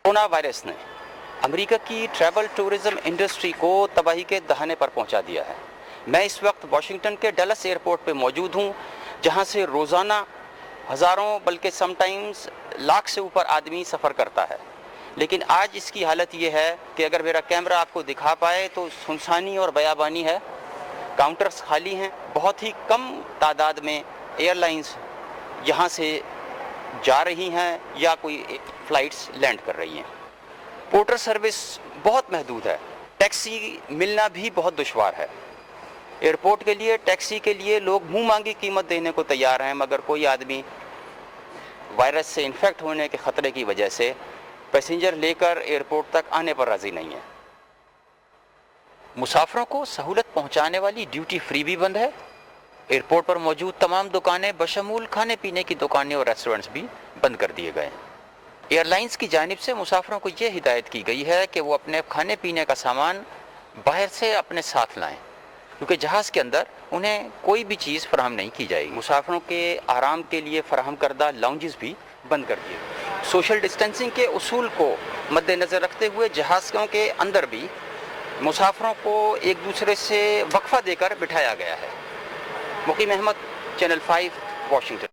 Corona virus ने America की travel tourism industry को तबाही के दहाने पर पहुंचा दिया है। मैं इस वक्त वाशिंगटन के डलस एयरपोर्ट पर मौजूद हूं, जहां से रोज़ाना हज़ारों बल्कि समटाइम्स लाख से ऊपर आदमी सफ़र करता है। लेकिन आज इसकी हालत ये है कि अगर मेरा कैमरा आपको दिखा पाए तो सुनसानी और बयाबानी है। काउंटर्स खाली हैं। बहुत ही कम तादाद में एयरलाइंस यहाँ से जा रही हैं या कोई फ़्लाइट्स लैंड कर रही हैं। पोर्टर सर्विस बहुत महदूद है। टैक्सी मिलना भी बहुत दुश्वार है। एयरपोर्ट के लिए टैक्सी के लिए लोग मुंह मांगी कीमत देने को तैयार हैं, मगर कोई आदमी वायरस से इन्फेक्ट होने के ख़तरे की वजह से पैसेंजर लेकर एयरपोर्ट तक आने पर राज़ी नहीं है। मुसाफिरों को सहूलत पहुंचाने वाली ड्यूटी फ्री भी बंद है। एयरपोर्ट पर मौजूद तमाम दुकानें बशमूल खाने पीने की दुकानें और रेस्टोरेंट्स भी बंद कर दिए गए हैं। एयरलाइंस की जानिब से मुसाफिरों को ये हिदायत की गई है कि वो अपने खाने पीने का सामान बाहर से अपने साथ लाएं, क्योंकि जहाज़ के अंदर उन्हें कोई भी चीज़ फराहम नहीं की जाएगी। मुसाफिरों के आराम के लिए फराहम करदा लाउंजेस भी बंद कर दिए गए। सोशल डिस्टेंसिंग के उसूल को मद्देनज़र रखते हुए जहाज़ों के अंदर भी मुसाफिरों को एक दूसरे से वक्फा देकर बिठाया गया है। मुकीम अहमद, चैनल 5, वाशिंगटन।